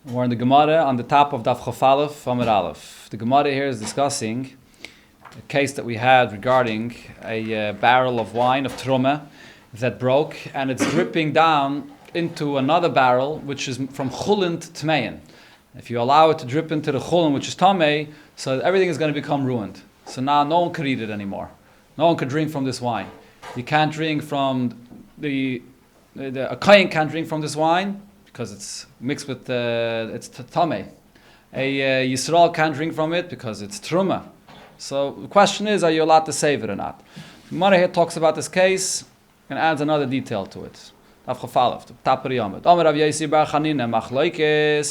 We're in the Gemara on the top of Daf Chaf Aleph, Amud Aleph. The Gemara here is discussing a case that we had regarding a barrel of wine, of Truma, that broke, and it's dripping down into another barrel, which is from Chulin to Tmein. If you allow it to drip into the Chulin, which is Tamei, so everything is going to become ruined. So now no one could eat it anymore. No one could drink from this wine. You can't drink from a Kohen can't drink from this wine, because it's mixed with it's tamei. A Yisrael can't drink from it because it's truma. So the question is, are you allowed to save it or not? Gemara here talks about this case and adds another detail to it.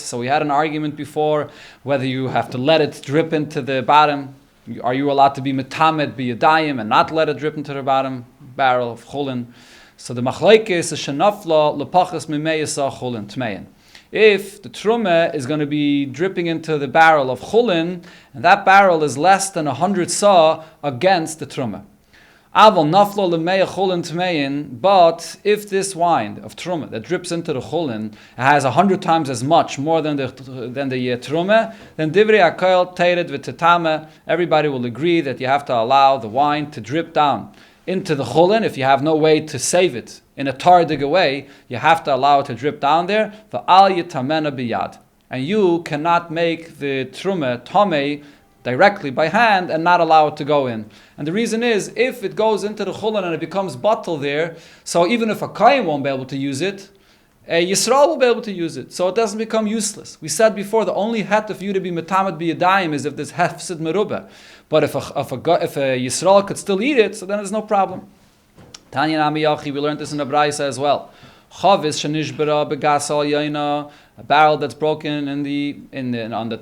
So we had an argument before whether you have to let it drip into the bottom. Are you allowed to be metamed, be yadayim, and not let it drip into the bottom barrel of chulin? So the machlokes is shenafla lepachas mimeyasa chulin tmein. If the truma is going to be dripping into the barrel of chulin, and that barrel is less than 100 sa against the truma. Aval nafla lemeya chulin tmein. But if this wine of truma that drips into the chulin has 100 times as much more than the truma, then divrei hakoil teired v'tetame. Everybody will agree that you have to allow the wine to drip down into the chulin. If you have no way to save it in a tardig way, you have to allow it to drip down there. V'al yitamena biyad, and you cannot make the truma tamei directly by hand and not allow it to go in. And the reason is, if it goes into the chulin and it becomes bottle there, so even if a kohen won't be able to use it, a Yisrael will be able to use it, so it doesn't become useless. We said before, the only het of you to be metamed b'yadayim is if there's hefsid merubah. But if a Yisrael could still eat it, so then there's no problem. Tanya Nami Yachi, we learned this in the Braisa as well. Chavis shenishbara begasal yaina, a barrel that's broken in the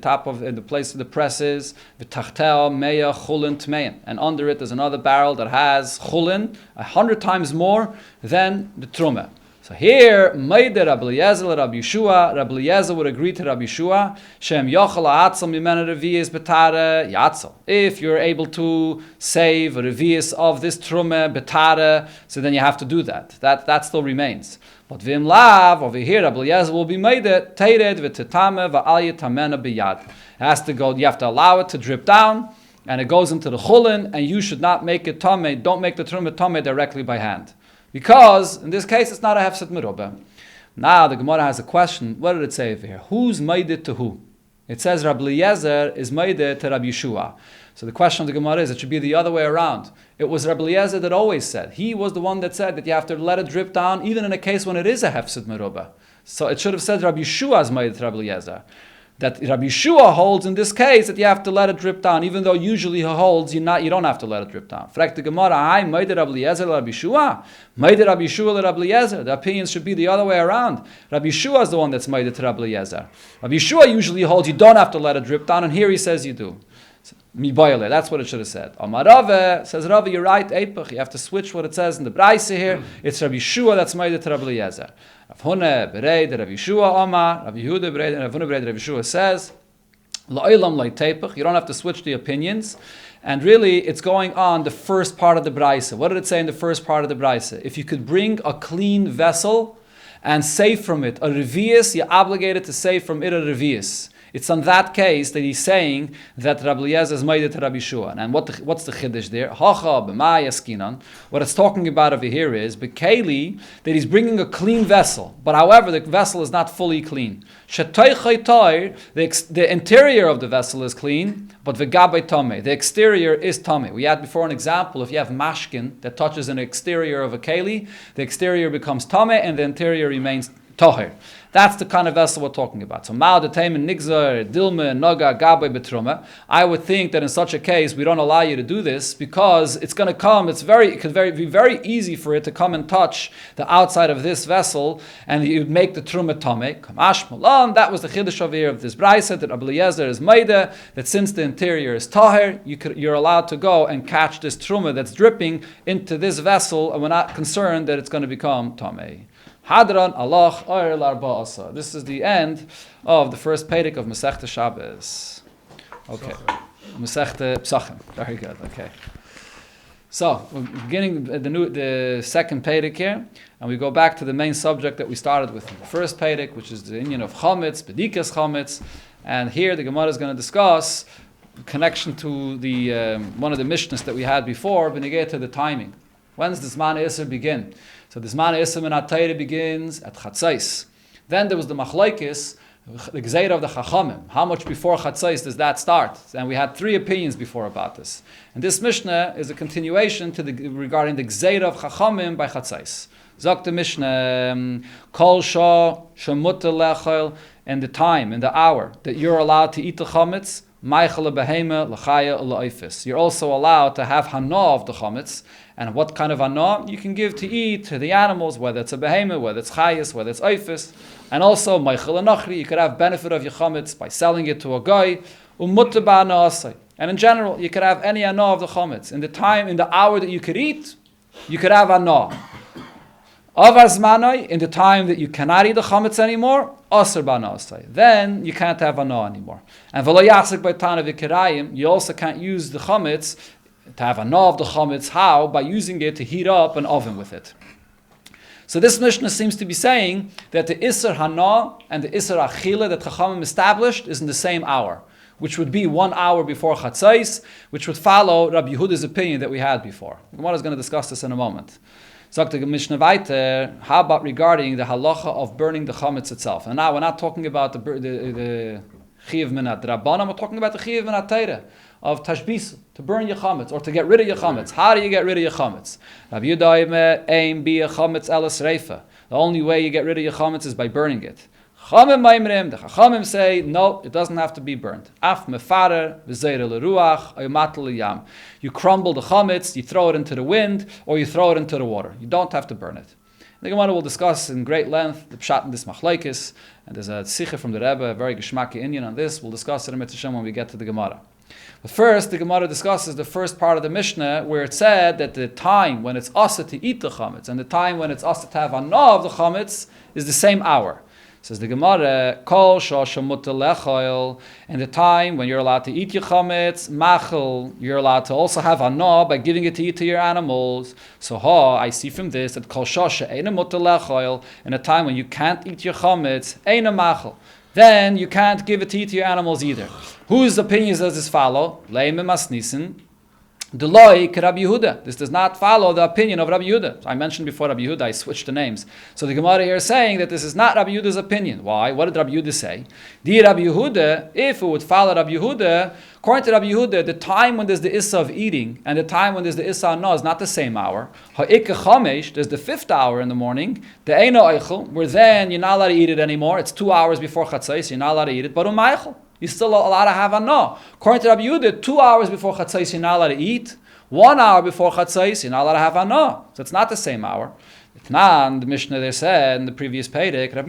top of the place of the presses. V'tachtel meya chulin tmein, and under it there's another barrel that has chulin 100 times more than the truma. So here, Meide Rabbi Eliezer, Rabbi Yeshua. Rabbi Eliezer would agree to Rabbi Yeshua. Shem yochel ha'atzal mimena revius betare yatzal. If you're able to save a revius of this trume betare, so then you have to do that. That still remains. But v'im lav, over here, Rabbi Eliezer will be Meide teired v'tetame v'al yitamena biyad. It has to go. You have to allow it to drip down, and it goes into the chulin, and you should not make it tamei. Don't make the trume tamei directly by hand. Because, in this case, it's not a hefset merubah. Now, the Gemara has a question. What did it say over here? Who's maided to who? It says Rabbi Eliezer is maided to Rabbi Yeshua. So the question of the Gemara is, it should be the other way around. It was Rabbi Eliezer that always said. He was the one that said that you have to let it drip down, even in a case when it is a hefset merubah. So it should have said Rabbi Yeshua is maided to Rabbi Eliezer. That Rabbi Yeshua holds in this case that you have to let it drip down, even though usually he holds you don't have to let it drip down. Frek the Gemara, I made Rabbi Eliezer Rabbi Yeshua, made Rabbi Yeshua Rabbi Eliezer. The opinions should be the other way around. Rabbi Yeshua is the one that's made to Rabbi Eliezer. Rabbi Yeshua usually holds you don't have to let it drip down, and here he says you do. Miboyle, that's what it should have said. Amar Rava says, Rava, you're right, Eipach. You have to switch what it says in the Braisa here. It's Rabbi Yeshua that's made to Rabbi Eliezer. Rav Huna bereid Rabbi Yeshua Amar, Rabbi Yehuda bereid, and Rav Huna bereid Rabbi Yeshua says, La'olam la'teipach. You don't have to switch the opinions. And really, it's going on the first part of the Braisa. What did it say in the first part of the Braisa? If you could bring a clean vessel and save from it a revius, you're obligated to save from it a revius. It's on that case that he's saying that Rabbi Eliezer is made to Rabbi Yeshua. And what's the chiddush there? Hacha b'may askinan. What it's talking about over here is bekeli, that he's bringing a clean vessel, but however the vessel is not fully clean. The interior of the vessel is clean, but v'gabay tamei, the exterior is tamei. We had before an example. If you have mashkin that touches an exterior of a keli, the exterior becomes tamei and the interior remains tahir. That's the kind of vessel we're talking about. So ma'al detayim nigzar dilma naga gabay betruma. I would think that in such a case we don't allow you to do this because it's going to come. It could be very easy for it to come and touch the outside of this vessel, and you'd make the truma tamei. Kamash malan. That was the chiddush over here of this brayse that Rabbi Eliezer is maida, that since the interior is tahir, you're allowed to go and catch this truma that's dripping into this vessel, and we're not concerned that it's going to become tamei. Hadran Allah Oyer L'Arba'asa. This is the end of the first Perek of Masechta Shabbos. Okay. Masechta Pesachim. Very good. Okay. So, we're beginning the second Perek here, and we go back to the main subject that we started with in the first Perek, which is the union of Chametz, Bedikas Chametz, and here the Gemara is going to discuss connection to the one of the Mishnahs that we had before, benegay to the timing. When does the Zman Isser begin? So the Zman Isser min HaTorah begins at Chatzais. Then there was the Machlokes, the Gzeira of the Chachamim. How much before Chatzais does that start? And we had three opinions before about this. And this Mishnah is a continuation to regarding the Gzeira of Chachamim by Chatzais. Zok the Mishnah, Kol Shah Shemutter Lechel, in the time, in the hour that you're allowed to eat the Chametz, Meichel Behema L'chaya L'oifis. You're also allowed to have Hana of the Chametz. And what kind of Hana you can give to eat to the animals, whether it's a Behema, whether it's Chayas, whether it's Oifis. And also, Meichel L'nachri, you could have benefit of your Chametz by selling it to a guy. Umutter Ba'ana Asay. And in general, you could have any Hana of the Chametz. In the time, in the hour that you could eat, you could have Hana. Avar Zmanai, in the time that you cannot eat the Chametz anymore, Asr Ba'ana Asay. Then you can't have Hana anymore. And V'lo Yasek by Tana V'Kirayim, you also can't use the Chametz to have Hana of the Chametz. How? By using it to heat up an oven with it. So this Mishnah seems to be saying that the Isser Hana and the Isser Achila that Chachamim established is in the same hour, which would be 1 hour before Chatzais, which would follow Rabbi Yehuda's opinion that we had before. The Gemara is going to discuss this in a moment. Sagt the Mishnah weiter, how about regarding the halacha of burning the chametz itself? And now we're not talking about the chiyuv min hadrabanan, we're talking about the chiyuv min haTorah of tashbis, to burn your chametz or to get rid of your chametz. How do you get rid of your chametz? Rabbi Yehuda aim be a chametz elas reifa. The only way you get rid of your chametz is by burning it. Chachamim maimrim, the Chachamim say, no, it doesn't have to be burnt. Af mefarer v'zeir l'ruach ayumatel l'yam. You crumble the chametz, you throw it into the wind, or you throw it into the water. You don't have to burn it. The Gemara will discuss in great length the pshat in this machlokes, and there's a sikha from the Rebbe, a very geschmacki Indian on this. We'll discuss it in Mitzvah when we get to the Gemara. But first, the Gemara discusses the first part of the Mishnah, where it said that the time when it's asa to eat the chametz and the time when it's asa to have hana of the chametz is the same hour. Says the Gemara, Kol Shah Shemutter Lechel, in the time when you're allowed to eat your chametz, Machel, you're allowed to also have hana by giving it to eat to your animals. So I see from this that Kol Shah She'eina Mutter Lechel, in a time when you can't eat your chametz, Eina Machel, then you can't give it to eat to your animals either. Whose opinions does this follow? Leime Masnisen. Deloi Rabbi Yehuda. This does not follow the opinion of Rabbi Yehuda. I mentioned before Rabbi Yehuda, I switched the names. So the Gemara here is saying that this is not Rabbi Yehuda's opinion. Why? What did Rabbi Yehuda say? Di Rabbi Yehuda, if it would follow Rabbi Yehuda, according to Rabbi Yehuda, the time when there's the Issa of eating and the time when there's the Issa no is not the same hour. Ha'ikka Chamesh, there's the 5th hour in the morning, the Eino Eichel, where then you're not allowed to eat it anymore. It's 2 hours before Chatzais, so you're not allowed to eat it, but Eichel. You're still allowed to have hana. According to Rabbi Yehuda, 2 hours before Chatzais, you're not allowed to eat. 1 hour before Chatzais, you're not allowed to have hana. So it's not the same hour. The Mishnah there said in the previous Perek, Rab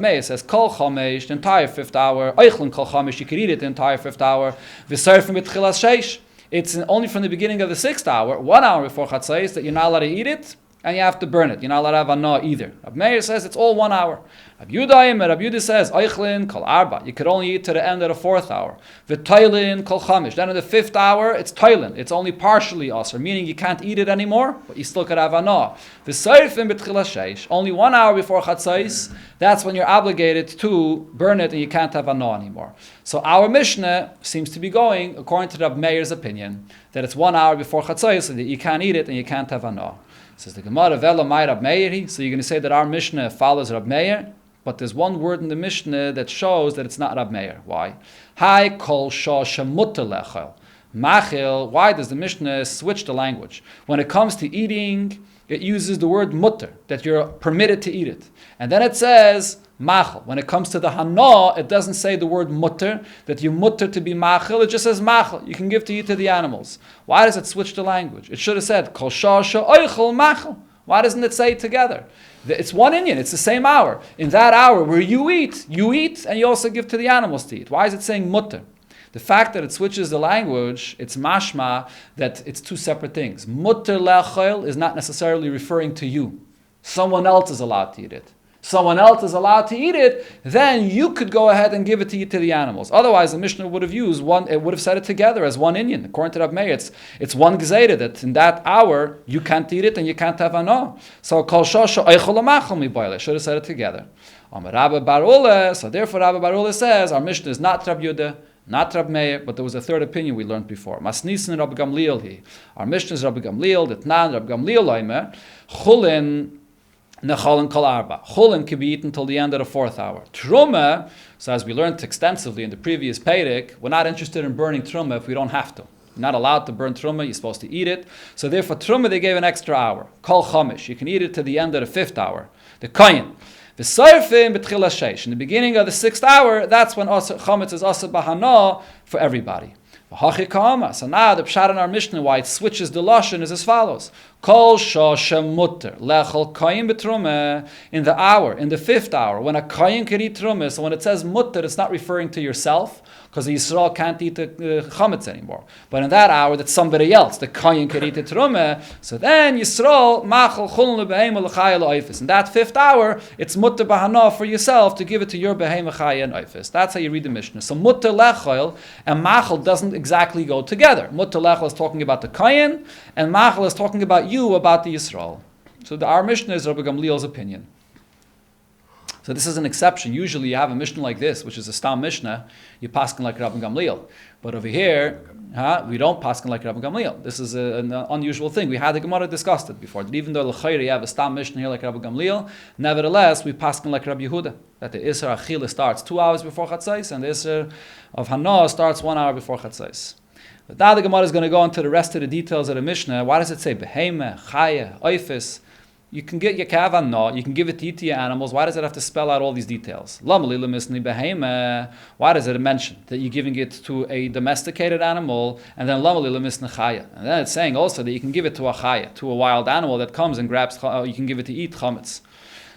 Meir says, Kol Chamesh, the entire 5th hour. Eichlin Kol Chamesh, you could eat it the entire 5th hour. V'serfim b'tchilas sheish. It's only from the beginning of the 6th hour, 1 hour before Chatzais, that you're not allowed to eat it, and you have to burn it. You're not allowed to have hana either. Rab Meir says it's all 1 hour. Rabbi Yehuda says, Eichlin kol arba. You could only eat to the end of the 4th hour. V'toilin kol chamish. Then in the 5th hour, it's toilin. It's only partially asr, meaning you can't eat it anymore, but you still could have hana. V'seirfim b'tchilas sheish. Only 1 hour before chatzais, that's when you're obligated to burn it and you can't have hana anymore. So our Mishnah seems to be going, according to Rabbi Meir's opinion, that it's 1 hour before chatzais, so that you can't eat it and you can't have hana. Says the Gemara, Vela Mai Rab Meiri. So you're going to say that our Mishnah follows Rab Meir? But there's one word in the Mishnah that shows that it's not Rab Meir. Why? Hai kol shah shemutter lechel. Machil. Why does the Mishnah switch the language? When it comes to eating, it uses the word mutter, that you're permitted to eat it. And then it says machil. When it comes to the hana, it doesn't say the word mutter, that you mutter to be machil. It just says machil. You can give to eat to the animals. Why does it switch the language? It should have said kol shah she'oichel machil. Why doesn't it say it together? It's one Indian. It's the same hour. In that hour where you eat and you also give to the animals to eat. Why is it saying mutter? The fact that it switches the language, it's mashma that it's two separate things. Mutter lechel is not necessarily referring to you. Someone else is allowed to eat it. someone else is allowed to eat it, then you could go ahead and give it to eat to the animals. Otherwise, the Mishnah would have used one. It would have said it together as one Inyan. According to Rav Meir, it's one gezeda that in that hour you can't eat it and you can't have ano. So kol shosha eichol amachol miboile. Should have said it together. Rabbi Bar Ula. So therefore, Rabbi Bar Ula says our Mishnah is not Rab Yehuda, not Rab Meir, but there was a third opinion we learned before. Masnisin Rabbi Gamliel hi. Our Mishnah is Rabbi Gamliel. Detnan Rabbi Gamliel loimer chulin. Nechalin kol arba. Chulin can be eaten until the end of the fourth hour. Truma, so as we learned extensively in the previous Pedic, we're not interested in burning truma if we don't have to. You're not allowed to burn truma, you're supposed to eat it. So therefore truma they gave an extra hour. Kol chamish, you can eat it to the end of the fifth hour. The koyin. The sarfim betchila sheish. In the beginning of the sixth hour, that's when chametz is asa bahana for everybody. So now the pshat in our Mishnah, why it switches the lashon, is as follows: Kol shoshem mutter lechol koyin betrumah, in the hour, in the fifth hour, when a koyin can eat trumah. So when it says mutter, it's not referring to yourself, because the Yisrael can't eat the chametz anymore. But in that hour, that's somebody else. The koyin can eat the trumah. So then Yisrael machal chulun lebehema l'chaya l'oifis. In that fifth hour, it's mutter bahana for yourself to give it to your behema chaya and oifis. That's how you read the Mishnah. So mutter lechol and machal doesn't exactly go together. Mutter lechol is talking about the koyin, and machal is talking about you, about the Yisrael. So our Mishnah is Rabbi Gamliel's opinion. So this is an exception. Usually you have a Mishnah like this, which is a Stam Mishnah, you paskin like Rabbi Gamliel. But over here, we don't paskin like Rabbi Gamliel. This is an unusual thing. We had the Gemara discussed it before. That even though l'chayre you have a Stam Mishnah here like Rabbi Gamliel, nevertheless we paskin like Rabbi Yehuda. That the Isser Achila starts 2 hours before Chatzais, and the Isser of Hana starts 1 hour before Chatzais. But now the Gemara is going to go into the rest of the details of the Mishnah. Why does it say Behema, Chaya, Oifis? You can get your kavan no, you can give it to eat to your animals. Why does it have to spell out all these details? Why does it mention that you're giving it to a domesticated animal, and then chaya? And then it's saying also that you can give it to a chaya, to a wild animal that comes and grabs, you can give it to eat chametz.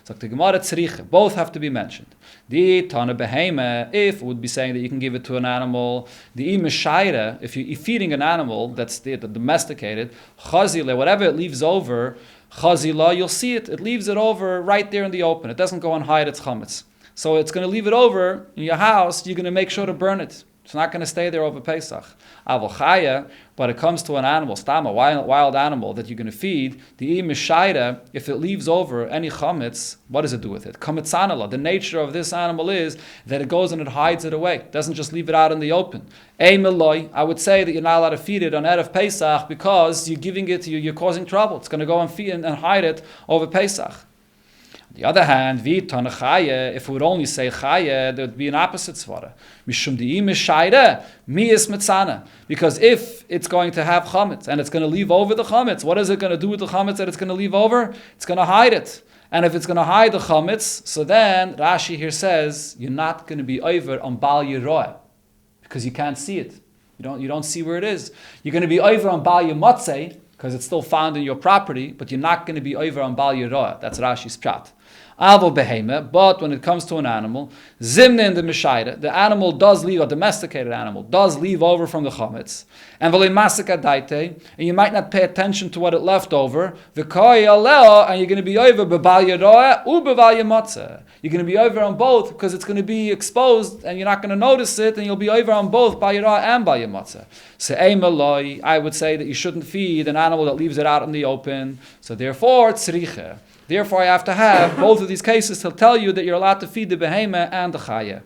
So the Gemara tzricha, both have to be mentioned. The tana behema, if it would be saying that you can give it to an animal, the imeshaira, if you're feeding an animal that's domesticated, chazile, whatever it leaves over, chazila, you'll see it. It leaves it over right there in the open. It doesn't go and hide its chametz. So it's going to leave it over in your house. You're going to make sure to burn it. It's not going to stay there over Pesach. Avol chaya, but it comes to an animal, stam, a wild animal that you're going to feed. The imishayda, if it leaves over any chametz, what does it do with it? Chametzanala. The nature of this animal is that it goes and it hides it away. It doesn't just leave it out in the open. Meloi, I would say that you're not allowed to feed it on Erev Pesach because you're giving it, you're causing trouble. It's going to go and feed and hide it over Pesach. On the other hand, vitan chaya, if we would only say chaya, there would be an opposite svara. Mishum di'im mishayda, miyis mitzana. Because if it's going to have chametz and it's going to leave over the chametz, what is it going to do with the chametz that it's going to leave over? It's going to hide it. And if it's going to hide the chametz, so then Rashi here says you're not going to be over on Bal Yeroeh because you can't see it. You don't see where it is. You're going to be over on Bal Yemotzei because it's still found in your property, but you're not going to be over on Bal Yeroeh. That's Rashi's pshat. Avo behema, but when it comes to an animal, zimna in the mishayda, the animal does leave, a domesticated animal, does leave over from the chametz, and v'le masaka daite, and you might not pay attention to what it left over, v'koi aleo, and you're going to be over b'bal yeroeh u b'bal yemotzeh. You're going to be over on both because it's going to be exposed, and you're not going to notice it, and you'll be over on both bal yeroeh and bal yemotzeh. So emeloi, I would say that you shouldn't feed an animal that leaves it out in the open. So therefore, tzricha. Therefore, I have to have both of these cases to tell you that you're allowed to feed the behema and the chaya.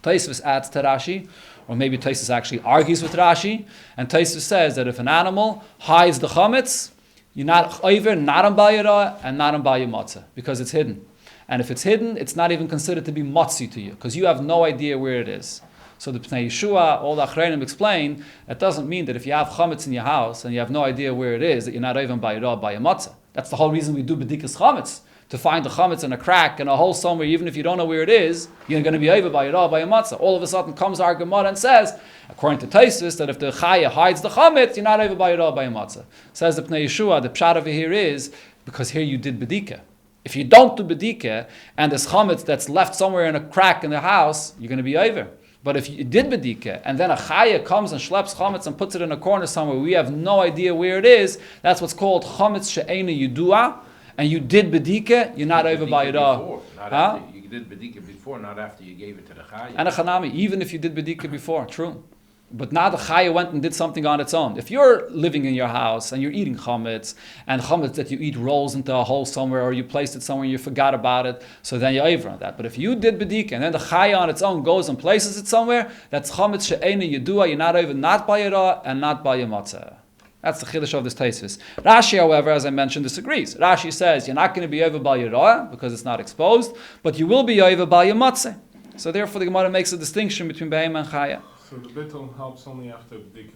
Tosfos adds to Rashi, or maybe Tosfos actually argues with Rashi, and Tosfos says that if an animal hides the chametz, you're not over, not on Bal Yeroeh and not on Bal Yemotzeh, because it's hidden. And if it's hidden, it's not even considered to be motzi to you, because you have no idea where it is. So the Pnei Yeshua, all the Achreinim explain, that doesn't mean that if you have chametz in your house and you have no idea where it is, that you're not over on Bal Yeroeh, Bal Yemotzeh. That's the whole reason we do bedikas chametz, to find the chametz in a crack in a hole somewhere, even if you don't know where it is, you're going to be over by Yeroeh, by Yemotzeh. All of a sudden comes our Gemara and says, according to Tosfos, that if the chaya hides the chametz, you're not over by Yeroeh, by Yemotzeh. Says the Pnei Yeshua, the pshat over here is, because here you did bedika. If you don't do bedika, and there's chametz that's left somewhere in a crack in the house, you're going to be over. But if you did bedika, and then a chaya comes and schleps chametz and puts it in a corner somewhere, we have no idea where it is, that's what's called chametz she'ena yudua, and you did bedika, you're not over by Yada. Huh? You did bedika before, not after you gave it to the Chaya. And a Chanami, even if you did bedika before, true. But now the Chaya went and did something on its own. If you're living in your house and you're eating chametz, and chametz that you eat rolls into a hole somewhere, or you placed it somewhere and you forgot about it, so then you're over on that. But if you did bedika and then the Chaya on its own goes and places it somewhere, that's chametz she'ena yedua, you're not over, not by Yada and not by Yamatzah. That's the chiddush of this tesis. Rashi, however, as I mentioned, disagrees. Rashi says you're not going to be over by Yada because it's not exposed, but you will be over by Yamatzah. So therefore the Gemara makes a distinction between Behema and Chaya. So the bittul helps only after bedika.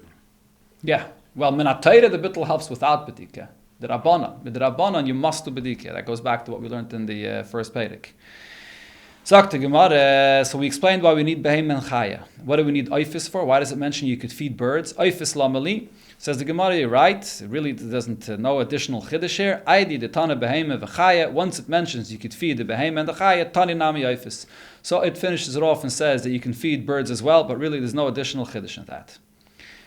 Yeah. Well, minatayra, the bittul helps without bedika. The Rabbanan. With the Rabbanan, you must do bedika. That goes back to what we learned in the first Perek. Sagt the Gemara, so we explained why we need Behema and Chaya. What do we need Oifis for? Why does it mention you could feed birds? Oifis lamali. Says the Gemara, you're right. It really doesn't no additional chiddush here. Aidi the Tana Behema v'Chaya. Once it mentions you could feed the Behema and the Chaya, Tani nami Oifis. So it finishes it off and says that you can feed birds as well, but really there's no additional chiddush in that.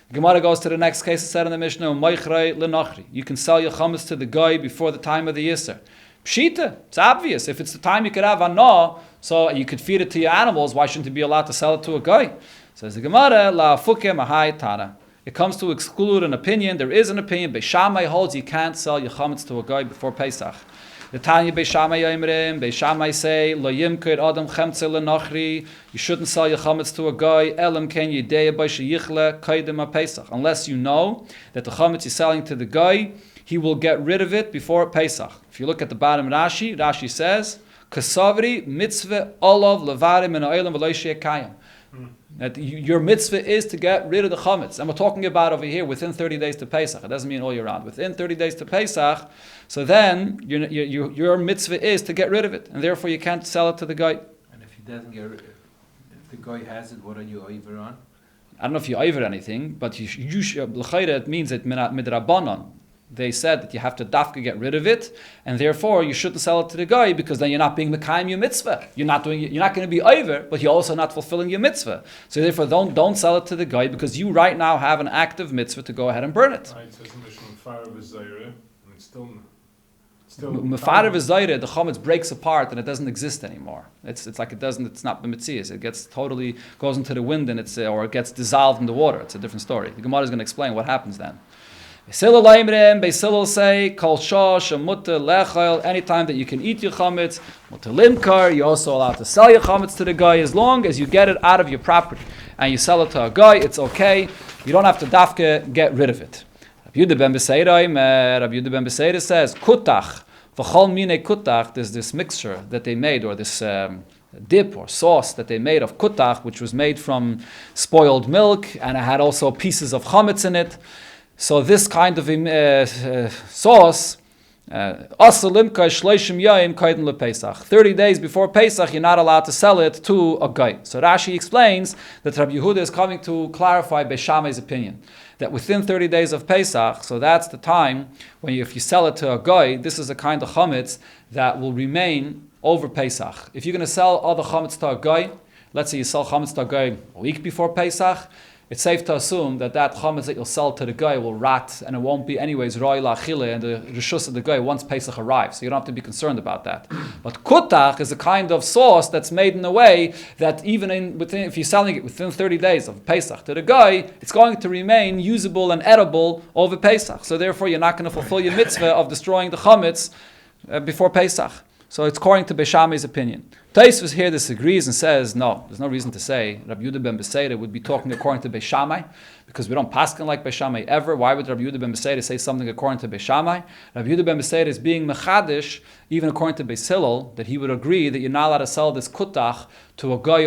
The Gemara goes to the next case. It said in the Mishnah, Moichrei lenachri. You can sell your chametz to the guy before the time of the Yisr. Pshita, it's obvious. If it's the time you could have anah, so you could feed it to your animals, why shouldn't you be allowed to sell it to a guy? Says the Gemara, La fuke mahai tana. It comes to exclude an opinion. There is an opinion. Beis Shammai holds you can't sell your chametz to a guy before Pesach. The Tanya Beis Shammai Yomrim, Beis Shammai say, Lo yimker adam chemtze lenachri. You shouldn't sell your chametz to a guy. Elam ken yidei b'she yichle kaidem Pesach. Unless you know that the chametz you're selling to the guy, he will get rid of it before Pesach. If you look at the bottom Rashi, Rashi says, Kasavri mitzvah olav levarim in ha'olam v'lo yisheh kayim. That your mitzvah is to get rid of the chametz. And we're talking about over here within 30 days to Pesach. It doesn't mean all year round. Within 30 days to Pesach, so then your mitzvah is to get rid of it. And therefore you can't sell it to the guy. And if he doesn't get rid, if the guy has it, what are you over on? I don't know if you over anything, but you should, it means that midrabanan. They said that you have to dafka get rid of it, and therefore you shouldn't sell it to the guy because then you're not being mekayim your mitzvah. You're not going to be over, but you're also not fulfilling your mitzvah. So therefore, don't sell it to the guy because you right now have an active mitzvah to go ahead and burn it. Right, it says in Mishnah Mefarav v'Zayre, and it's still Mefarav v'Zayre, the chametz breaks apart and it doesn't exist anymore. It's like it doesn't. It's not b'mitzias. It gets totally goes into the wind and or it gets dissolved in the water. It's a different story. The Gemara is going to explain what happens then. Beis Hillel say, Kol shosh mutter lechol, anytime that you can eat your chametz, mutter limkar, you're also allowed to sell your chametz to the guy as long as you get it out of your property. And you sell it to a guy, it's okay. You don't have to dafke get rid of it. Rabbi Yehuda ben Beseira says, Kutach, v'chol mine kutach, there's this mixture that they made, or this dip or sauce that they made of kutach, which was made from spoiled milk, and it had also pieces of chametz in it. So this kind of sauce, 30 days before Pesach, you're not allowed to sell it to a guy. So Rashi explains that Rabbi Yehuda is coming to clarify Beis Shammai's opinion, that within 30 days of Pesach, so that's the time when if you sell it to a guy, this is a kind of chametz that will remain over Pesach. If you're going to sell other chametz to a guy, let's say you sell chametz to a guy a week before Pesach, it's safe to assume that chametz that you'll sell to the guy will rot and it won't be anyways roi la'achile and the rishus of the guy once Pesach arrives. So you don't have to be concerned about that. But kutach is a kind of sauce that's made in a way that even if you're selling it within 30 days of Pesach to the guy, it's going to remain usable and edible over Pesach. So therefore you're not going to fulfill your mitzvah of destroying the chametz before Pesach. So it's according to Beis Shammai's opinion. Tosfos here disagrees and says, no, there's no reason to say Rabbi Yehuda ben Beseira would be talking according to Beis Shammai, because we don't paskin like Beis Shammai ever. Why would Rabbi Yehuda ben Beseira say something according to Beis Shammai? Rabbi Yehuda ben Beseira is being mechadish, even according to Beis Hillel, that he would agree that you're not allowed to sell this kutach to a guy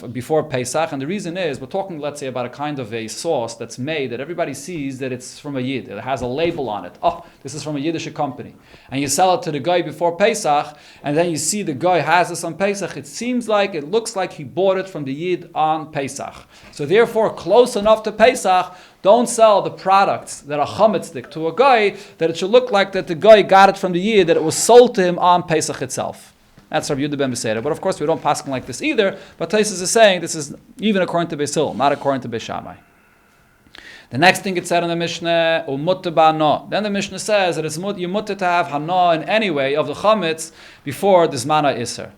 before Pesach. And the reason is, we're talking, let's say, about a kind of a sauce that's made that everybody sees that it's from a Yid. It has a label on it. Oh, this is from a Yiddish company. And you sell it to the guy before Pesach, and then you see the guy has this on Pesach. It looks like he bought it from the Yid on Pesach. So therefore, close enough to Pesach, don't sell the products that are chametzdik to a guy, that it should look like that the guy got it from the Yid, that it was sold to him on Pesach itself. That's Rabbi Yehuda ben Beseira. But of course, we don't pass like this either. But Tosfos is saying this is even according to Beis Hillel, not according to Beis Shammai. The next thing it said in the Mishnah, Umutter ba'ana. Then the Mishnah says that you're mutter to have hana in any way of the chametz before the zmana iser.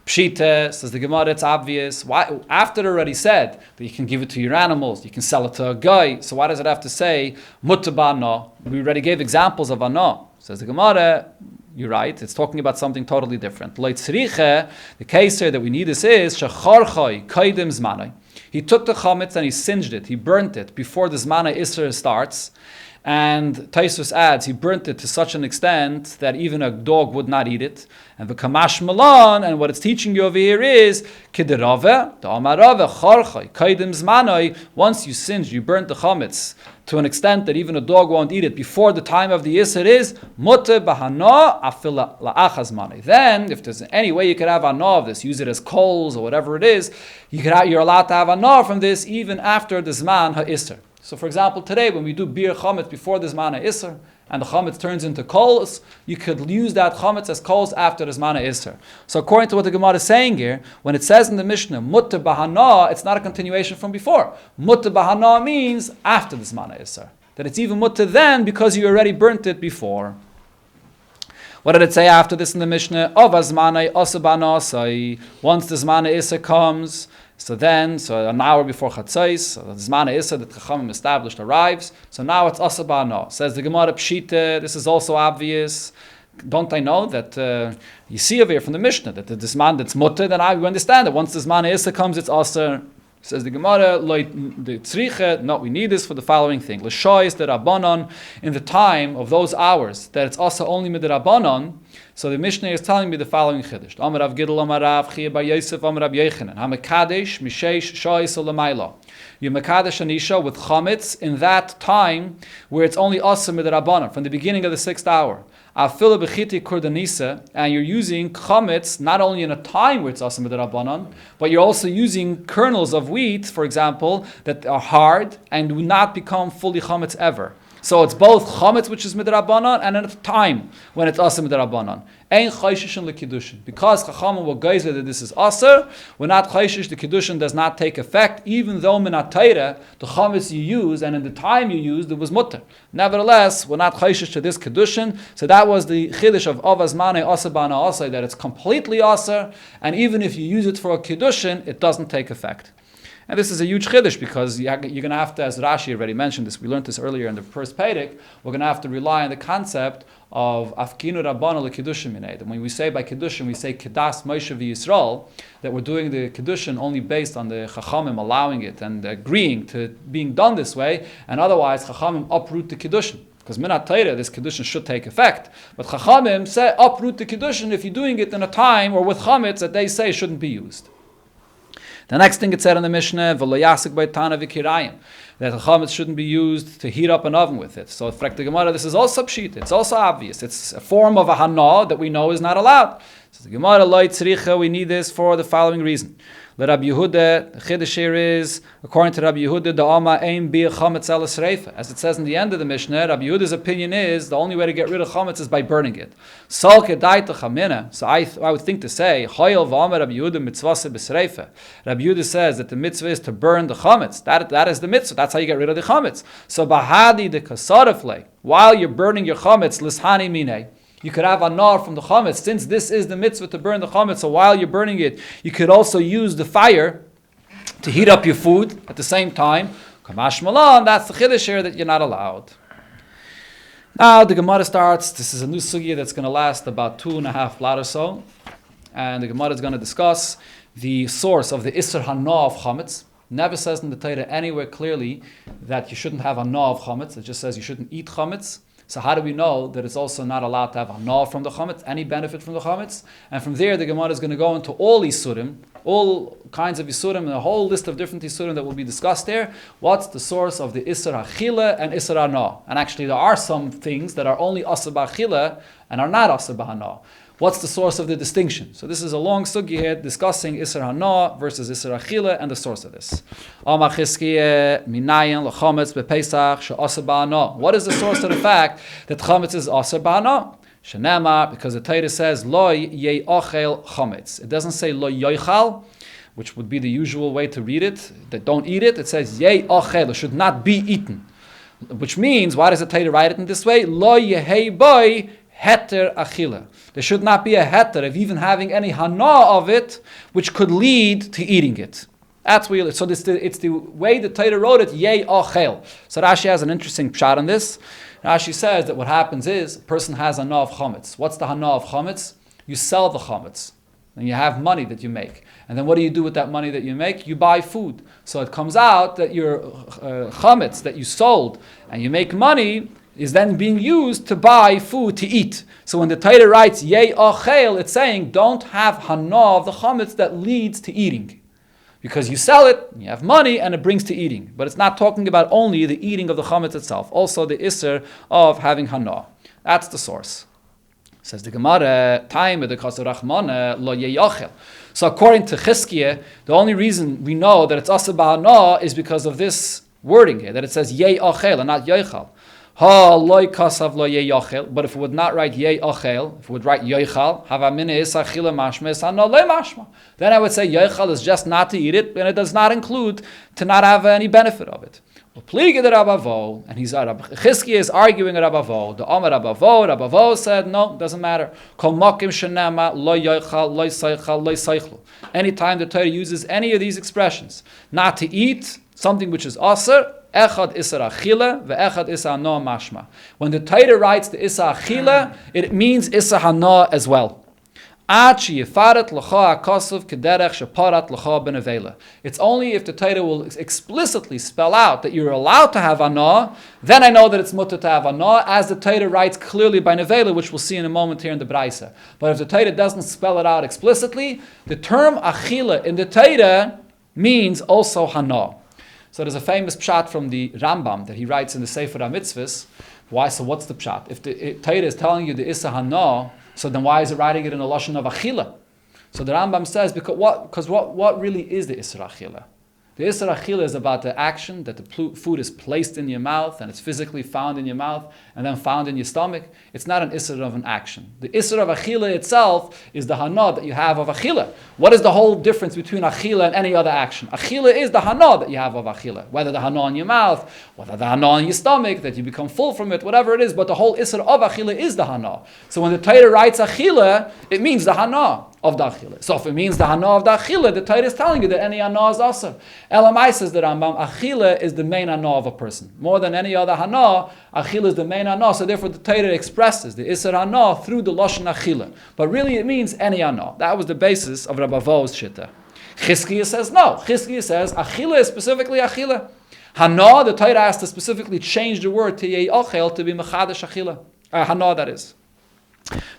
Pshita, says the Gemara, it's obvious. Why, after it already said that you can give it to your animals, you can sell it to a guy, so why does it have to say mutter ba'ana? We already gave examples of hana. Says the Gemara, you're right, it's talking about something totally different. The case here that we need is shecharchai kaidim zmanai. He took the chametz and he singed it, he burnt it before the zmana isser starts. And Taisus adds, he burnt it to such an extent that even a dog would not eat it. And the kamash malan, and what it's teaching you over here is, kiderave, da'amarave, charchai, kaidim zmanai, once you singed, you burnt the chametz to an extent that even a dog won't eat it before the time of the Yisr is, mutter bahana afil la'achaz manai. Then, if there's any way you could have anah of this, use it as coals or whatever it is, you're allowed to have anah from this even after the zman ha'isr. So for example, today when we do bir chametz before the zman ha'isr, and the chametz turns into coals, you could use that chametz as coals after the zman ha'isr. So according to what the Gemara is saying here, when it says in the Mishnah, mutter bahana, it's not a continuation from before. Mutter bahana means after the zman ha'isr. That it's even mutter then because you already burnt it before. What did it say after this in the Mishnah? Once the zman ha'isr comes, so an hour before Chatzos, so the Zman Issa that Chachamim established arrives. So now it's Asa Ba'ana. Says the Gemara Pshita, this is also obvious. Don't I know that you see over here from the Mishnah that the Zman that's Mutter, then we understand that once the Zman Issa comes, it's Asa. Says the Gemara, the Tzriche, no, we need this for the following thing. L'shois the Rabbanon, in the time of those hours, that it's also only mid Rabbanon. So the Mishnah is telling me the following chiddush. Amar Rav Gidel, Amar Rav Chia bar Yosef, Amar Rav Yechanan. HaMekadesh mishesh shois l'mayla. You mekadesh anisha with chametz in that time where it's only asa mid Rabbanon, from the beginning of the 6th hour. Afila b'chiti kurdanisa, and you're using chametz not only in a time where it's asa mid Rabbanon, but you're also using kernels of wheat, for example, that are hard and do not become fully chametz ever. So it's both chametz, which is midrabanan, and at a time when it's aser midrabanan. Ein chayshishin lekiddushin. Because chachamim will geyser that this is aser, we're not chayshish, the kiddushin does not take effect, even though minatayra, the chametz you use, and in the time you used, it was mutter. Nevertheless, we're not chayshish to this kiddushin, so that was the chiddush of avazmane aser bana aser, that it's completely aser, and even if you use it for a kiddushin, it doesn't take effect. And this is a huge chiddush because you're going to have to, as Rashi already mentioned this, we learned this earlier in the first Pedic, we're going to have to rely on the concept of Afkinu Rabbana LeKiddushin Mined. And when we say by Kiddushin, we say Kedas Moshe v'Yisrael, that we're doing the Kiddushin only based on the Chachamim allowing it and agreeing to being done this way, and otherwise Chachamim uproot the Kiddushin. Because Minat Torah, this Kiddushin should take effect. But Chachamim say uproot the Kiddushin if you're doing it in a time or with Chametz that they say shouldn't be used. The next thing it said in the Mishnah, that the chametz shouldn't be used to heat up an oven with it. So, for the Gemara, this is also pshita. It's also obvious. It's a form of a hana that we know is not allowed. So the Gemara, we need this for the following reason. Let Rabbi Yehuda, the chiddush here is, according to Rabbi Yehuda, the Alma aim be a chametz el esreifa. As it says in the end of the Mishnah, Rabbi Yehuda's opinion is the only way to get rid of chametz is by burning it. So I would think to say, Choyel v'amer Rabbi Yehuda mitzvase b'sreifa. Rabbi Yehuda says that the mitzvah is to burn the chametz. That is the mitzvah. That's how you get rid of the chametz. So bahadi the kasarafle, while you're burning your chametz, lishani minei. You could have anar from the chametz. Since this is the mitzvah to burn the chametz, so while you're burning it, you could also use the fire to heat up your food at the same time. Kamash malan, that's the chiddush here that you're not allowed. Now the Gemara starts. This is a new sugya that's going to last about 2.5 blot or so. And the Gemara is going to discuss the source of the Isser Hana of chametz. Never says in the Torah anywhere clearly that you shouldn't have Hana of chametz. It just says you shouldn't eat chametz. So how do we know that it's also not allowed to have hana from the chametz, any benefit from the chametz? And from there, the Gemara is going to go into all isurim, all kinds of isurim, and a whole list of different isurim that will be discussed there. What's the source of the isur hachila and isur hana? And actually, there are some things that are only asur b'achila and are not asur b'hana. What's the source of the distinction? So this is a long sugya here discussing Isser Hana versus Isser Achila and the source of this. What is the source of the fact that chametz is Asr Ba'ana? Shenema, because the Torah says Lo ye'ochel chametz. It doesn't say Lo yoichal, which would be the usual way to read it. That don't eat it. It says ye'ochel, it should not be eaten. Which means, why does the Torah write it in this way? Lo yehei boy heter achila. There should not be a heter of even having any hana of it, which could lead to eating it. That's what so it's the way the Torah wrote it, yei ochel. So Rashi has an interesting pshat on this. Rashi says that what happens is, a person has hana of chametz. What's the hana of chametz? You sell the chametz, and you have money that you make. And then what do you do with that money that you make? You buy food. So it comes out that your chametz that you sold and you make money is then being used to buy food to eat. So when the Torah writes yei ochel, it's saying don't have hana of the chametz that leads to eating. Because you sell it, you have money, and it brings to eating. But it's not talking about only the eating of the chametz itself, also the isser of having hana. That's the source. Says the Gemara, time the kasur rachmana lo yeyachel. So according to Chizkiah, the only reason we know that it's asa b'hana is because of this wording here, that it says yeyachel and not yechal. Ha loy kasav lo yeyachel. But if it would not write yeyachel, if it would write yechal, havamina isachila mashma isana le mashma. Then I would say yechal is just not to eat it, and it does not include to not have any benefit of it. And he's Chizkiah is arguing at Rabavo. The Amar Rabavo said, no, doesn't matter. Anytime the Torah uses any of these expressions, not to eat something which is aser, echad isar achila, ve'echad isar hana mashma. When the Torah writes the isar achila, it means isar hana as well. It's only if the Torah will explicitly spell out that you're allowed to have hana, then I know that it's mutter to have hana, as the Torah writes clearly by nevela, which we'll see in a moment here in the Braisa. But if the Torah doesn't spell it out explicitly, the term achila in the Torah means also hana. So there's a famous pshat from the Rambam that he writes in the Sefer HaMitzvahs. Why? So what's the pshat? If the Torah is telling you the issa hana, so then why is it writing it in a lashon of achila? So the Rambam says, because what really is the isra achila? The isra achila is about the action that the food is placed in your mouth and it's physically found in your mouth and then found in your stomach. It's not an isra of an action. The isra of achila itself is the hana that you have of achila. What is the whole difference between achila and any other action? Achila is the hana that you have of achila. Whether the hana in your mouth, whether the hana in your stomach, that you become full from it, whatever it is, but the whole isra of achila is the hana. So when the Torah writes achila, it means the hana of the achila. So if it means the hana of the achila, the Torah is telling you that any hana is asr. Elamai says the Rambam, achila is the main hana of a person. More than any other hana, achila is the main hana. So therefore the Torah expresses the isra hana through the lashon achila. But really it means any hana. That was the basis of Rabbi Vo's shitta. Chizkiah says no. Chizkiah says achila is specifically achila. Hana, the Torah has to specifically change the word to ye'achel to be mechadash achila. Hana, that is.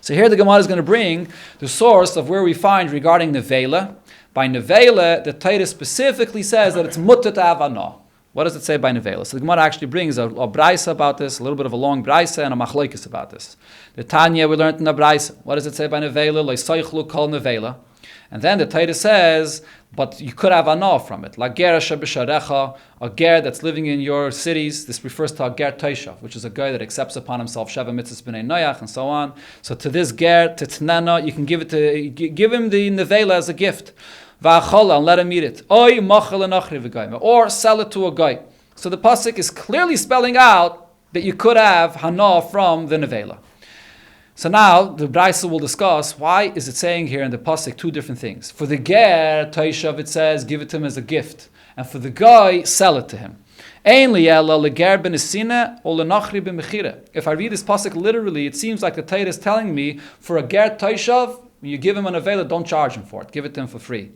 So here the Gemara is going to bring the source of where we find regarding nevela. By nevela, the Torah specifically says that it's mutter to have hana. What does it say by nevela? So the Gemara actually brings a braisa about this, a little bit of a long braisa and a machlokes about this. The Tanya we learned in the braisa. What does it say by nevela? Leisaychlu kol nevela. And then the Torah says, but you could have hana from it. Like ger shabisharecha, a ger that's living in your cities. This refers to a ger toishav, which is a guy that accepts upon himself sheva mitzvahs b'nei noyach and so on. So to this ger, titnana, you can give him the nevela as a gift. Va'achala, and let him eat it. Oy machal enachri v'gayim, or sell it to a guy. So the pasuk is clearly spelling out that you could have hana from the nevela. So now the Braisa will discuss why is it saying here in the pasuk two different things. For the ger toishav it says give it to him as a gift, and for the guy sell it to him. If I read this pasuk literally, it seems like the Torah is telling me for a ger toishav, you give him an avela, don't charge him for it, give it to him for free.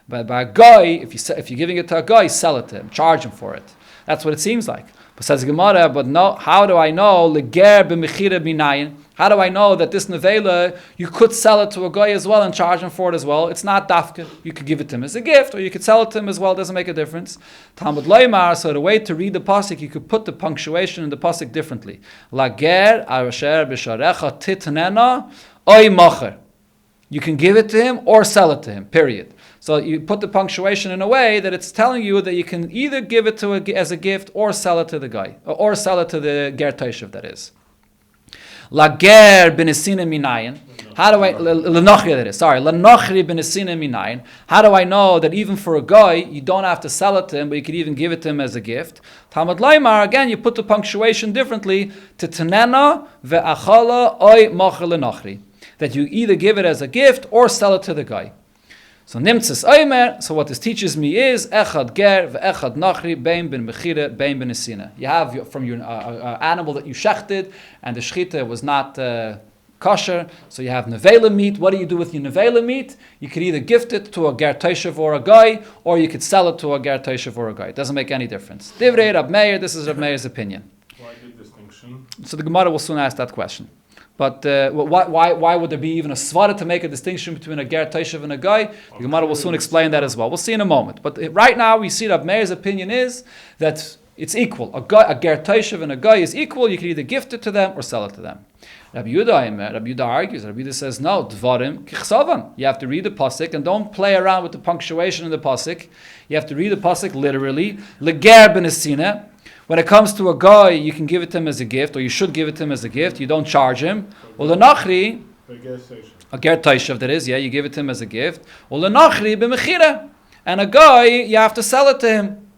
But by a guy, if you're giving it to a guy, sell it to him, charge him for it. That's what it seems like. But says Gemara, but no, how do I know leger b'mechira b'nayin? How do I know that this nevela, you could sell it to a guy as well and charge him for it as well? It's not dafka. You could give it to him as a gift, or you could sell it to him as well. It doesn't make a difference. Talmud Leimar, so the way to read the pasuk, you could put the punctuation in the pasuk differently. Lager asher b'sharecha titnena oy macher. You can give it to him or sell it to him, period. So you put the punctuation in a way that it's telling you that you can either give it as a gift or sell it to the guy, or sell it to the ger toishav, that is. Lager b'nesina minayin. How do I l'nochri that is? Sorry, l'nochri b'nesina minayin. How do I know that even for a guy you don't have to sell it to him, but you could even give it to him as a gift? Talmud Laimar, again, you put the punctuation differently to tenena ve'achala oy mocher l'nochri, that you either give it as a gift or sell it to the guy. So nimtzes oimer. So what this teaches me is echad ger ve'echad nachri bein ben mechira bein ben esina. You have from your animal that you shechted and the shechita was not kosher. So you have nevela meat. What do you do with your nevela meat? You could either gift it to a ger toshev or a guy, or you could sell it to a ger toshev or a guy. It doesn't make any difference. Divrei Rab Meir. This is Rab Meir's opinion. Why the distinction? So the Gemara will soon ask that question. But why would there be even a svara to make a distinction between a ger toshev and a guy? The Gemara will soon explain that as well. We'll see in a moment. But right now we see Rab Meir's opinion is that it's equal. A ger toshev and a guy is equal. You can either gift it to them or sell it to them. Rabbi Yehuda argues. Rabbi Yehuda says no. Dvarim kichsavan. You have to read the pasuk and don't play around with the punctuation in the pasuk. You have to read the pasuk literally. Leger ben esina. When it comes to a guy, you can give it to him as a gift, or you should give it to him as a gift. You don't charge him. Well, the nachri, a ger toshev that is, you give it to him as a gift. Well, the nachri b'mechira, and a guy, you have to sell it to him.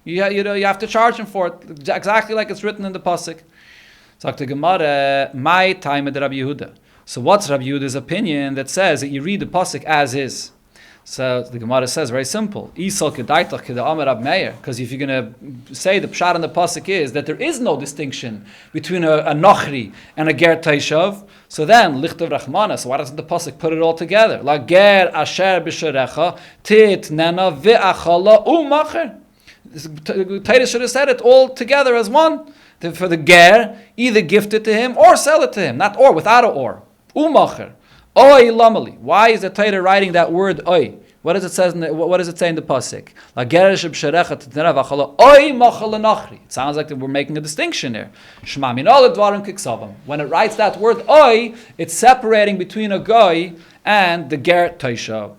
You have to charge him for it, exactly like it's written in the pasuk. So the Gemara, my time at Rabbi Yehuda. So what's Rabbi Yehuda's opinion that says that you read the pasuk as is? So the Gemara says very simple. Because if you're going to say the pshat in the pasuk is that there is no distinction between a nochri and a ger toshev, so then lichtav rachmana. So why doesn't the pasuk put it all together? La ger asher b'sherecha tit nena ve'achala u'macher. Titus should have said it all together as one. For the ger, either gift it to him or sell it to him, not or, without a or. U'macher. Oy lamali. Why is the Torah writing that word oy? What does it say in the pasuk? It sounds like we're making a distinction there. When it writes that word oy, it's separating between a guy and the ger toshev.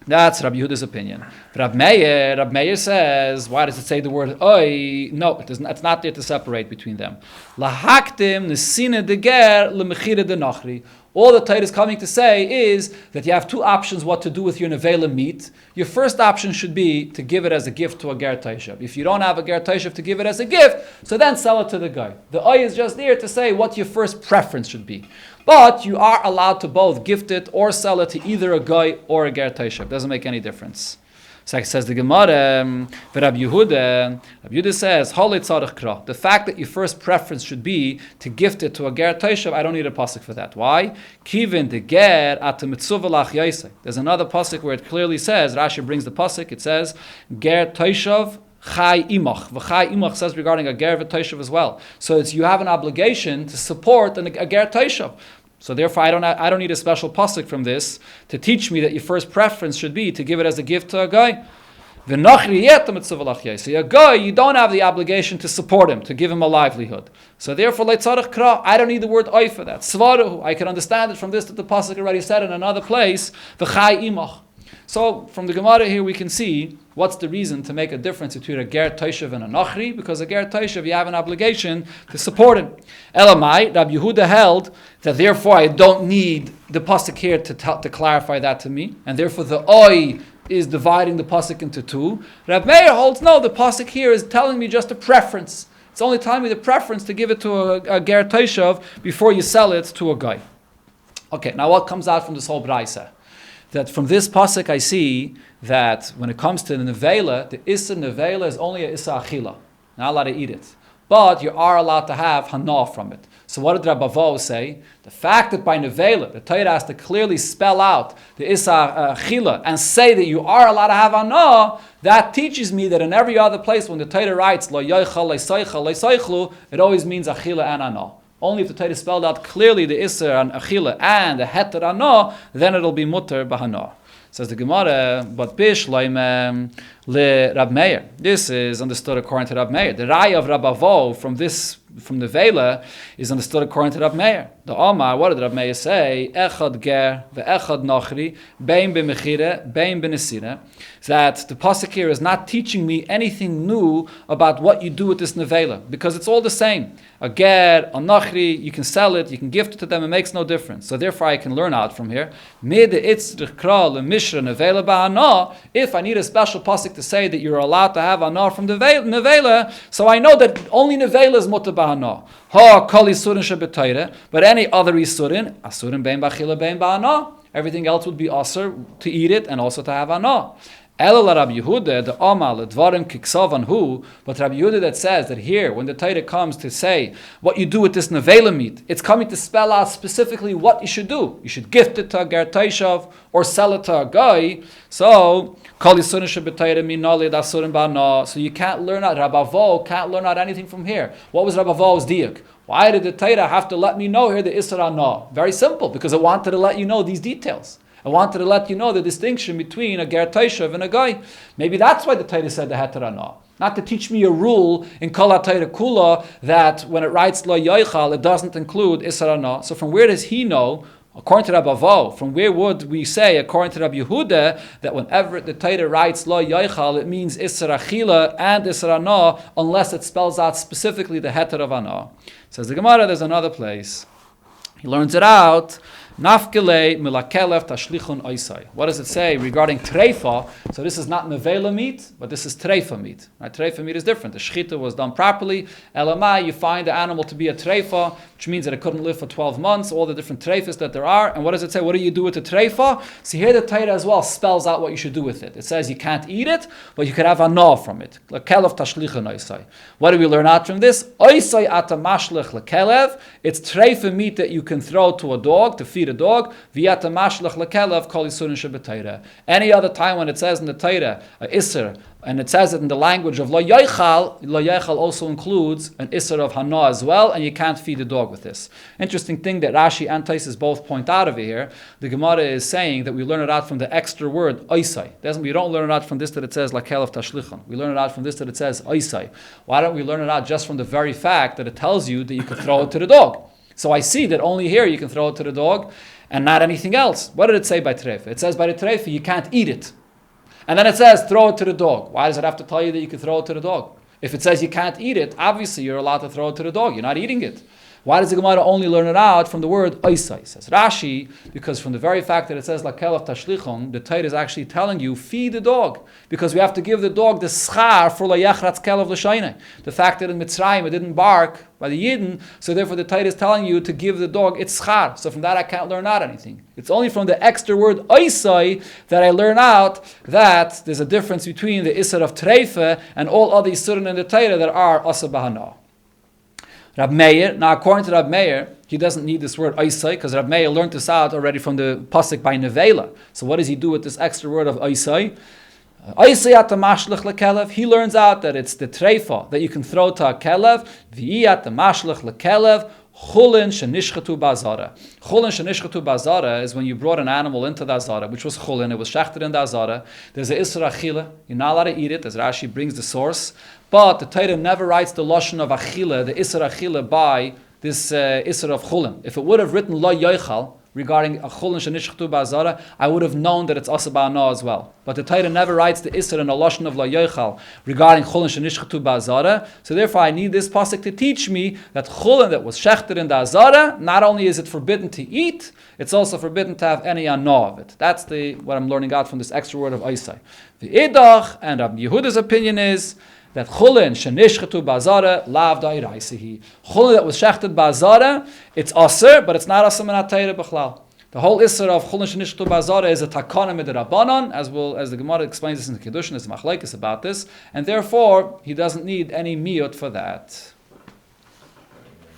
That's Rabbi Yehuda's opinion. Rab Meir says, why does it say the word oy? No, it's not there to separate between them. Lahaktim nesina de ger lemechira de nachri. All the Torah is coming to say is that you have two options what to do with your nevela meat. Your first option should be to give it as a gift to a ger toshev. If you don't have a ger toshev to give it as a gift, so then sell it to the guy. The oy is just there to say what your first preference should be. But you are allowed to both gift it or sell it to either a guy or a ger toshev. Doesn't make any difference. So says the Gemara, Rabbi Yehuda says, the fact that your first preference should be to gift it to a ger toshev, I don't need a pasuk for that. Why? Kivin de ger at mitzuvah lach. There's another pasuk where it clearly says, Rashi brings the pasuk, it says, ger toshev chai imach. V'chai imach says regarding a ger v'toshev as well. So you have an obligation to support a ger toshev. So therefore, I don't need a special pasuk from this to teach me that your first preference should be to give it as a gift to a guy. So a guy, you don't have the obligation to support him, to give him a livelihood. So therefore, I don't need the word oy for that. Svaruhu, I can understand it from this that the pasuk already said in another place. V'chai imach. So from the Gemara here we can see what's the reason to make a difference between a ger toshev and a nachri, because a ger toshev you have an obligation to support him. Elamai, Rabbi Yehuda held that therefore I don't need the pasuk here to clarify that to me, and therefore the oy is dividing the pasuk into two. Rabbi Meir holds no, the pasuk here is telling me just a preference. It's only telling me the preference to give it to a ger toshev before you sell it to a guy. Okay, now what comes out from this whole braisa? That from this pasuk I see that when it comes to the nevela, the issa nevela is only a issa achila, not allowed to eat it. But you are allowed to have hana from it. So what did Rabbi Vo say? The fact that by nevela, the Torah has to clearly spell out the issa achila and say that you are allowed to have hana, that teaches me that in every other place when the Torah writes lo yoichal, lo soichal, lo soichlu, it always means achila and hana. Only if the Torah spelled out clearly the Isser and Achila and the Heter Ano, then it'll be Mutter Bahana. Says the Gemara, but Bish Loim le Rab Meir. This is understood according to Rab Meir. The Raya of Rabbi Vo from this from Nevela is understood according to Rab Meir. The Omar, what did Rab Meir say? Echad ger ve'echad nachri bein b'mechira bein b'nesira. That the pasuk here is not teaching me anything new about what you do with this Nevela, because it's all the same. A ger, a nachri, you can sell it, you can gift it to them, it makes no difference. So therefore I can learn out from here. If I need a special pasuk to say that you're allowed to have anah from the nevela, so I know that only nevela is mutar b'hanah. Ha kol isurin shebetayre, but any other isurin, asurin bein b'achila bein b'hanah, everything else would be asur to eat it and also to have anah. Elul Rabbi Yehuda, the Amal, Dvarim Kiksavan Hu, but Rabbi Yehuda that says that here, when the Torah comes to say what you do with this nevela meat, it's coming to spell out specifically what you should do. You should gift it to a ger taishav or sell it to a guy. So, Kol Yisurin Shebetayre Minali Dasurin Ba'ana. So you can't learn out. Rabbi Vo can't learn out anything from here. What was Rabbi Vo's diuk? Why did the Torah have to let me know here the Isra Anah? Very simple, because it wanted to let you know these details. I wanted to let you know the distinction between a ger taishav and a guy. Maybe that's why the Torah said the heter anah. Not to teach me a rule in kol ha-Torah kula that when it writes lo yoichal, it doesn't include isra anah. So from where does he know, according to Rabbi Avo, from where would we say, according to Rabbi Yehuda, that whenever the Torah writes lo yoichal, it means isra achila and isra anah, unless it spells out specifically the heter of anah. Says the Gemara, there's another place. He learns it out. Nafkele milakelev tashlichun oisai. What does it say regarding treifa? So this is not nevela meat, but this is treifa meat. Right? Treifa meat is different. The shechita was done properly. Elamai, you find the animal to be a treifa, which means that it couldn't live for 12 months, all the different treifas that there are. And what does it say? What do you do with the treifa? See here the Torah as well spells out what you should do with it. It says you can't eat it, but you could have anah from it. Lakelev tashlichun oisai. What do we learn out from this? Oisai atamashlich lakelev. It's treifa meat that you can throw to a dog to feed a dog. Any other time when it says in the Torah isser, and it says it in the language of lo yoichal also includes an isser of hana as well, and you can't feed the dog with this. Interesting thing that Rashi and Taisus both point out over here. The Gemara is saying that we learn it out from the extra word oisai. We don't learn it out from this that it says lakelev tashlichon. We learn it out from this that it says oisai. Why don't we learn it out just from the very fact that it tells you that you can throw it to the dog? So I see that only here you can throw it to the dog and not anything else. What did it say by treifa? It says by the treifa you can't eat it. And then it says throw it to the dog. Why does it have to tell you that you can throw it to the dog? If it says you can't eat it, obviously you're allowed to throw it to the dog. You're not eating it. Why does the Gemara only learn it out from the word oisai? Says Rashi, because from the very fact that it says lakelav tashlichon, the Torah is actually telling you feed the dog, because we have to give the dog the schar for layachratz kelav l'shayne. The fact that in Mitzrayim it didn't bark by the Yidden, so therefore the Torah is telling you to give the dog its schar. So from that I can't learn out anything. It's only from the extra word oisai that I learn out that there's a difference between the isser of treifa and all other isurim in the Torah that are asa b'hana. Rab Meir, now according to Rab Meir, he doesn't need this word oisai, because Rab Meir learned this out already from the pasuk by nevela. So what does he do with this extra word of oisai? Oisai atamashlich lekelev. He learns out that it's the treifa that you can throw to a kelev. V'i atamashlich lekelev. Chulin shenishchatu ba'azara. Chulin shenishchatu ba'azara is when you brought an animal into the azara, which was chulin, it was shechted in the azara. There's an isra achila, you're not allowed to eat it, as Rashi brings the source. But the Torah never writes the lashon of achila, the isra achila, by this isra of chulin. If it would have written lo yoichal, regarding a chulin shenishchatu ba'azara, I would have known that it's asa ba'ana as well. But the Torah never writes the isra and a lashon of la yoichal regarding chulin shenishchatu ba'azara. So therefore, I need this pasuk to teach me that chulin that was shechted in the azara, not only is it forbidden to eat, it's also forbidden to have any ana of it. That's what I'm learning out from this extra word of oisai. The idach, and Rabbi Yehuda's opinion is that chulin shenishchatu ba'azara lav da'iraisihi. Chulin that was shechted ba'azara, it's aser, but it's not aser min ha'Torah b'chlal. The whole isser of chulin shenishchatu ba'azara is a takana midrabanan, as the Gemara explains this in the Kiddushin, there's a machlekes about this, and therefore he doesn't need any miyut for that.